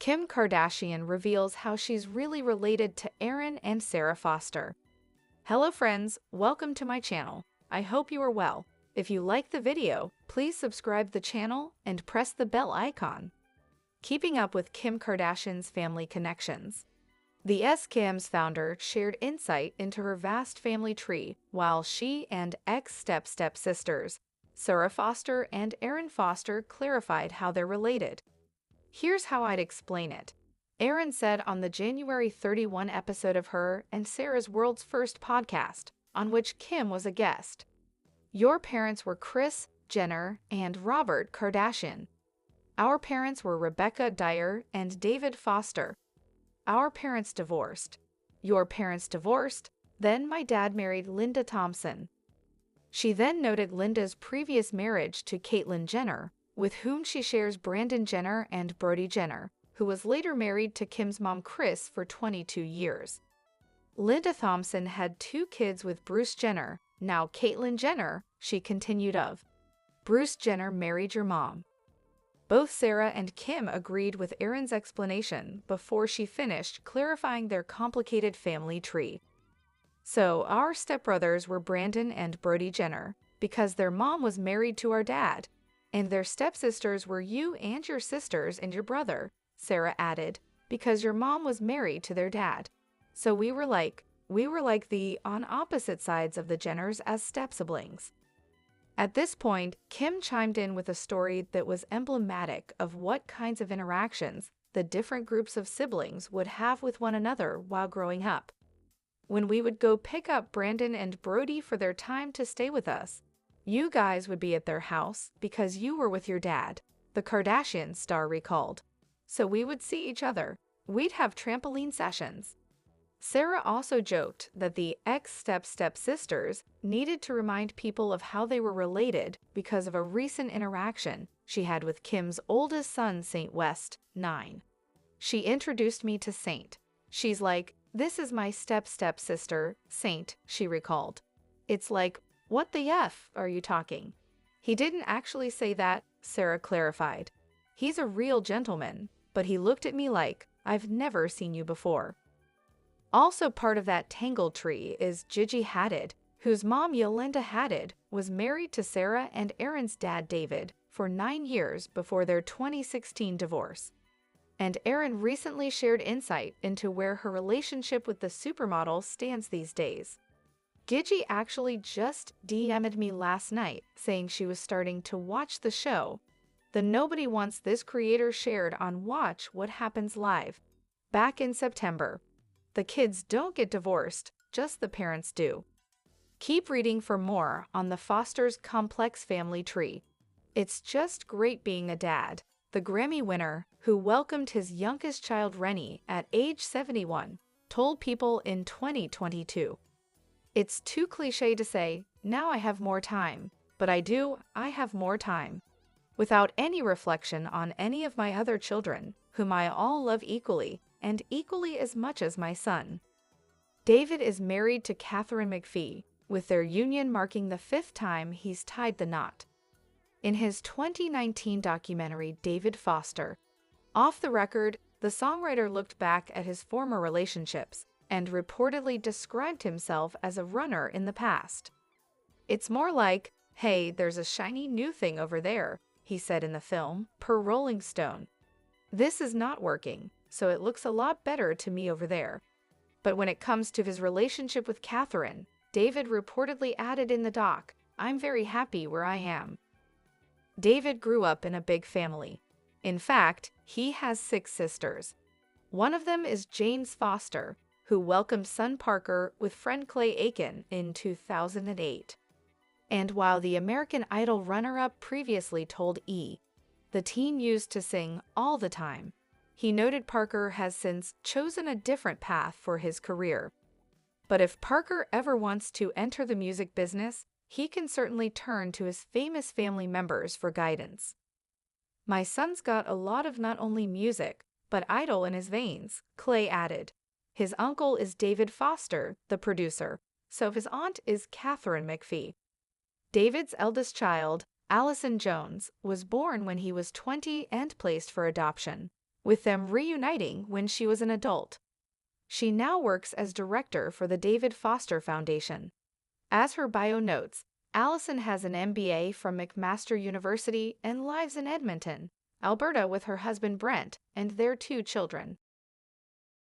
Kim Kardashian reveals how she's really related to Erin and Sara Foster. Hello friends, welcome to my channel. I hope you are well. If you like the video, please subscribe the channel and press the bell icon. Keeping up with Kim Kardashian's family connections. The SKIM's founder shared insight into her vast family tree while she and ex-step-stepsisters, Sara Foster and Erin Foster, clarified how they're related. Here's how I'd explain it. Erin said on the January 31 episode of her and Sara's World's First podcast, on which Kim was a guest, "Your parents were Kris Jenner and Robert Kardashian. Our parents were Rebecca Dyer and David Foster. Our parents divorced. Your parents divorced. Then my dad married Linda Thompson." She then noted Linda's previous marriage to Caitlyn Jenner, with whom she shares Brandon Jenner and Brody Jenner, who was later married to Kim's mom Kris for 22 years. Linda Thompson had 2 kids with Bruce Jenner. Now Caitlyn Jenner, she continued of. Bruce Jenner married your mom. Both Sara and Kim agreed with Erin's explanation before she finished clarifying their complicated family tree. So, our stepbrothers were Brandon and Brody Jenner, because their mom was married to our dad, and their stepsisters were you and your sisters and your brother, Sara added, because your mom was married to their dad. So we were like the on opposite sides of the Jenners as step-siblings. At this point, Kim chimed in with a story that was emblematic of what kinds of interactions the different groups of siblings would have with one another while growing up. When we would go pick up Brandon and Brody for their time to stay with us, you guys would be at their house because you were with your dad, the Kardashian star recalled. So we would see each other. We'd have trampoline sessions. Sara also joked that the ex-step-stepsisters needed to remind people of how they were related because of a recent interaction she had with Kim's oldest son, Saint West, 9. She introduced me to Saint. She's like, "This is my step-stepsister, Saint," she recalled. It's like, "What the F are you talking?" He didn't actually say that, Sara clarified. He's a real gentleman, but he looked at me like, "I've never seen you before." Also part of that tangled tree is Gigi Hadid, whose mom Yolanda Hadid was married to Sara and Erin's dad David for 9 years before their 2016 divorce. And Erin recently shared insight into where her relationship with the supermodel stands these days. Gigi actually just DM'd me last night saying she was starting to watch the show. The Nobody Wants This creator shared on Watch What Happens Live back in September. The kids don't get divorced, just the parents do. Keep reading for more on the Foster's complex family tree. It's just great being a dad. The Grammy winner, who welcomed his youngest child Rennie at age 71, told People in 2022. It's too cliche to say, now I have more time, but I have more time. Without any reflection on any of my other children, whom I all love equally, and equally as much as my son. David is married to Katharine McPhee, with their union marking the 5th time he's tied the knot. In his 2019 documentary, David Foster, Off the Record, the songwriter looked back at his former relationships and reportedly described himself as a runner in the past. "It's more like, hey, there's a shiny new thing over there," he said in the film, per Rolling Stone. "This is not working, so it looks a lot better to me over there." But when it comes to his relationship with Katharine, David reportedly added in the doc, "I'm very happy where I am." David grew up in a big family. In fact, he has 6 sisters. One of them is James Foster, who welcomed son Parker with friend Clay Aiken in 2008. And while the American Idol runner-up previously told E! the teen used to sing all the time, he noted Parker has since chosen a different path for his career. But if Parker ever wants to enter the music business, he can certainly turn to his famous family members for guidance. "My son's got a lot of not only music, but Idol in his veins," Clay added. His uncle is David Foster, the producer, so his aunt is Katharine McPhee. David's eldest child, Allison Jones, was born when he was 20 and placed for adoption. with them reuniting when she was an adult. She now works as director for the David Foster Foundation. As her bio notes, Allison has an MBA from McMaster University and lives in Edmonton, Alberta with her husband Brent and their 2 children.